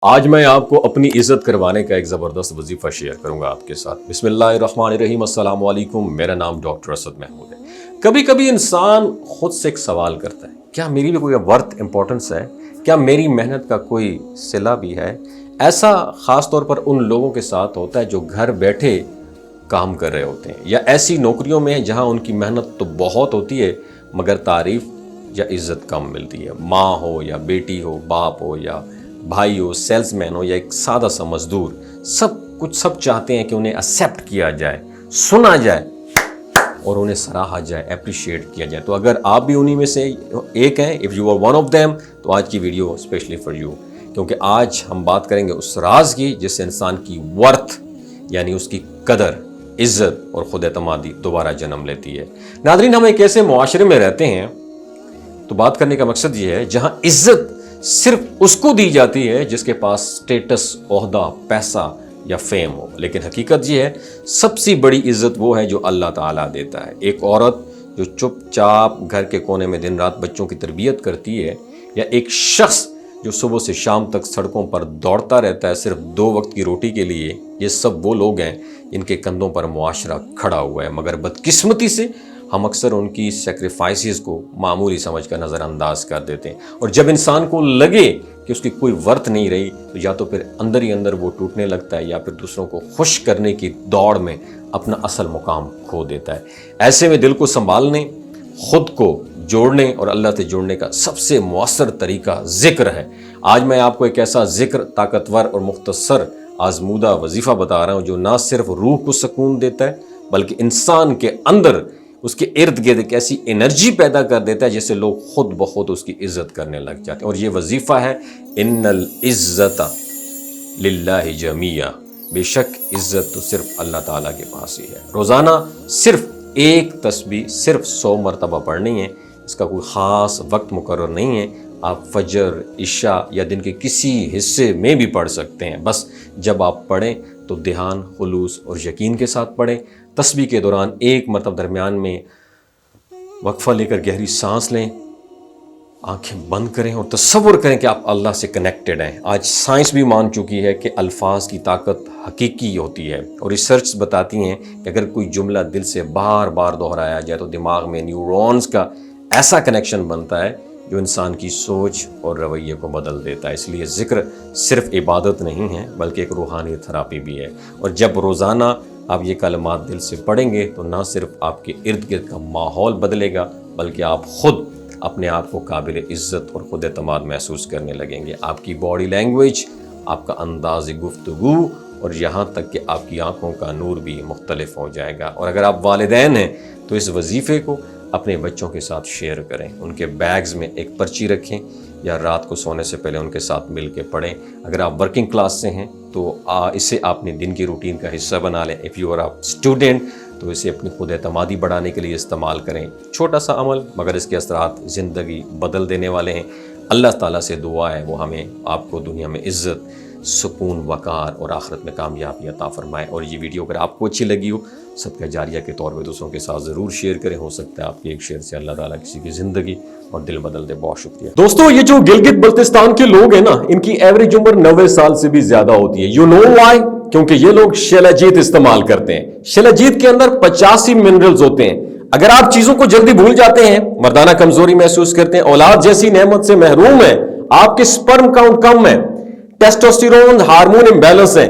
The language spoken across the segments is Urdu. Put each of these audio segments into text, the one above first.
آج میں آپ کو اپنی عزت کروانے کا ایک زبردست وظیفہ شیئر کروں گا آپ کے ساتھ۔ بسم اللہ الرحمن الرحیم۔ السلام علیکم، میرا نام ڈاکٹر اسد محمود ہے۔ کبھی کبھی انسان خود سے ایک سوال کرتا ہے، کیا میری بھی کوئی ورتھ امپورٹنس ہے؟ کیا میری محنت کا کوئی صلہ بھی ہے؟ ایسا خاص طور پر ان لوگوں کے ساتھ ہوتا ہے جو گھر بیٹھے کام کر رہے ہوتے ہیں، یا ایسی نوکریوں میں جہاں ان کی محنت تو بہت ہوتی ہے مگر تعریف یا عزت کم ملتی ہے۔ ماں ہو یا بیٹی ہو، باپ ہو یا بھائی ہو، سیلز مین ہو یا ایک سادہ سا مزدور، سب چاہتے ہیں کہ انہیں ایکسیپٹ کیا جائے، سنا جائے اور انہیں سراہا جائے، اپریشیٹ کیا جائے۔ تو اگر آپ بھی انہی میں سے ایک ہیں، if you are one of them، تو آج کی ویڈیو اسپیشلی فار یو، کیونکہ آج ہم بات کریں گے اس راز کی جس سے انسان کی ورتھ یعنی اس کی قدر، عزت اور خود اعتمادی دوبارہ جنم لیتی ہے۔ ناظرین، ہم ایک ایسے معاشرے میں رہتے ہیں، تو بات کرنے کا مقصد یہ ہے جہاں عزت صرف اس کو دی جاتی ہے جس کے پاس سٹیٹس، عہدہ، پیسہ یا فیم ہو، لیکن حقیقت یہ ہے سب سے بڑی عزت وہ ہے جو اللہ تعالیٰ دیتا ہے۔ ایک عورت جو چپ چاپ گھر کے کونے میں دن رات بچوں کی تربیت کرتی ہے، یا ایک شخص جو صبح سے شام تک سڑکوں پر دوڑتا رہتا ہے صرف 2 وقت کی روٹی کے لیے، یہ سب وہ لوگ ہیں جن کے کندھوں پر معاشرہ کھڑا ہوا ہے، مگر بدقسمتی سے ہم اکثر ان کی سیکریفائسز کو معمولی سمجھ کر نظر انداز کر دیتے ہیں، اور جب انسان کو لگے کہ اس کی کوئی ورتھ نہیں رہی تو یا تو پھر اندر ہی اندر وہ ٹوٹنے لگتا ہے، یا پھر دوسروں کو خوش کرنے کی دوڑ میں اپنا اصل مقام کھو دیتا ہے۔ ایسے میں دل کو سنبھالنے، خود کو جوڑنے اور اللہ سے جوڑنے کا سب سے مؤثر طریقہ ذکر ہے۔ آج میں آپ کو ایک ایسا ذکر، طاقتور اور مختصر آزمودہ وظیفہ بتا رہا ہوں جو نہ صرف روح کو سکون دیتا ہے بلکہ انسان کے اندر، اس کے ارد گرد ایک ایسی انرجی پیدا کر دیتا ہے جس سے لوگ خود بخود اس کی عزت کرنے لگ جاتے ہیں، اور یہ وظیفہ ہے ان العزت للہ جمیعا، بے شک عزت تو صرف اللہ تعالیٰ کے پاس ہی ہے۔ روزانہ صرف ایک تسبیح صرف 100 مرتبہ پڑھنی ہے، اس کا کوئی خاص وقت مقرر نہیں ہے، آپ فجر، عشاء یا دن کے کسی حصے میں بھی پڑھ سکتے ہیں، بس جب آپ پڑھیں تو دھیان، خلوص اور یقین کے ساتھ پڑھیں۔ تسبیح کے دوران ایک مرتبہ درمیان میں وقفہ لے کر گہری سانس لیں، آنکھیں بند کریں اور تصور کریں کہ آپ اللہ سے کنیکٹڈ ہیں۔ آج سائنس بھی مان چکی ہے کہ الفاظ کی طاقت حقیقی ہوتی ہے، اور ریسرچ بتاتی ہیں کہ اگر کوئی جملہ دل سے بار بار دہرایا جائے تو دماغ میں نیورونز کا ایسا کنیکشن بنتا ہے جو انسان کی سوچ اور رویے کو بدل دیتا ہے۔ اس لیے ذکر صرف عبادت نہیں ہے بلکہ ایک روحانی تھراپی بھی ہے، اور جب روزانہ آپ یہ کلمات دل سے پڑھیں گے تو نہ صرف آپ کے ارد گرد کا ماحول بدلے گا بلکہ آپ خود اپنے آپ کو قابل عزت اور خود اعتماد محسوس کرنے لگیں گے۔ آپ کی باڈی لینگویج، آپ کا انداز گفتگو اور یہاں تک کہ آپ کی آنکھوں کا نور بھی مختلف ہو جائے گا۔ اور اگر آپ والدین ہیں تو اس وظیفے کو اپنے بچوں کے ساتھ شیئر کریں، ان کے بیگز میں ایک پرچی رکھیں یا رات کو سونے سے پہلے ان کے ساتھ مل کے پڑھیں۔ اگر آپ ورکنگ کلاس سے ہیں تو اسے اپنے دن کی روٹین کا حصہ بنا لیں۔ اف یو آر اسٹوڈنٹ تو اسے اپنی خود اعتمادی بڑھانے کے لیے استعمال کریں۔ چھوٹا سا عمل مگر اس کے اثرات زندگی بدل دینے والے ہیں۔ اللہ تعالیٰ سے دعا ہے وہ ہمیں، آپ کو دنیا میں عزت، سکون، وقار اور آخرت میں کامیابی عطا فرمائے۔ اور یہ ویڈیو اگر آپ کو اچھی لگی ہو، صدقہ جاریہ کے طور پہ دوسروں کے ساتھ ضرور شیئر کریں، ہو سکتا ہے آپ کے ایک شیئر سے اللہ تعالیٰ کسی کی زندگی اور دل بدل دے۔ بہت شکریہ دوستو۔ یہ جو گلگت بلتستان کے لوگ ہیں نا، ان کی ایوریج عمر 90 سال سے بھی زیادہ ہوتی ہے۔ You know why? کیونکہ یہ لوگ شیلاجیت استعمال کرتے ہیں۔ شیلاجیت کے اندر 85 منرلز ہوتے ہیں۔ اگر آپ چیزوں کو جلدی بھول جاتے ہیں، مردانہ کمزوری محسوس کرتے ہیں، اولاد جیسی نعمت سے محروم ہیں، آپ کے سپرم کاؤنٹ کم ہے، ٹیسٹوسٹیرون ہارمون امبیلنس ہے،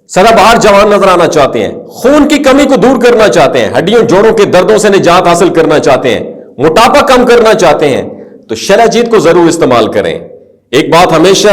سدا بہار جوان نظر آنا چاہتے ہیں، خون کی کمی کو دور کرنا چاہتے ہیں، ہڈیوں جوڑوں کے دردوں سے نجات حاصل کرنا چاہتے ہیں، موٹاپا کم کرنا چاہتے ہیں، تو شیلاجیت کو ضرور استعمال کریں۔ ایک بات ہمیشہ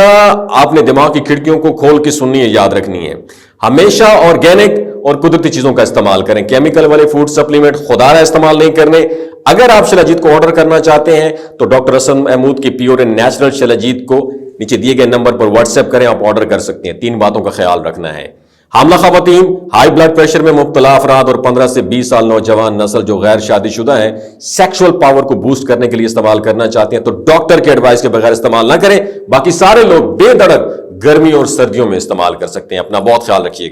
آپ نے دماغ کی کھڑکیوں کو کھول کے سننی ہے، یاد رکھنی ہے، ہمیشہ آرگینک اور قدرتی چیزوں کا استعمال کریں۔ کیمیکل والے فوڈ سپلیمنٹ خدا رہا استعمال نہیں کرنے۔ اگر آپ شیلاجیت کو آرڈر کرنا چاہتے ہیں تو ڈاکٹر اسد محمود کی پیور اینڈ نیچرل شیلاجیت کو نیچے دیے گئے نمبر پر واٹس ایپ کریں، آپ آرڈر کر سکتے ہیں۔ 3 باتوں کا خیال رکھنا ہے: حاملہ خواتین، ہائی بلڈ پریشر میں مبتلا افراد اور 15 سے 20 سال نوجوان نسل جو غیر شادی شدہ ہیں، سیکشول پاور کو بوسٹ کرنے کے لیے استعمال کرنا چاہتے ہیں تو ڈاکٹر کے ایڈوائس کے بغیر استعمال نہ کریں۔ باقی سارے لوگ بے دھڑک گرمی اور سردیوں میں استعمال کر سکتے ہیں۔ اپنا بہت خیال رکھیے گا۔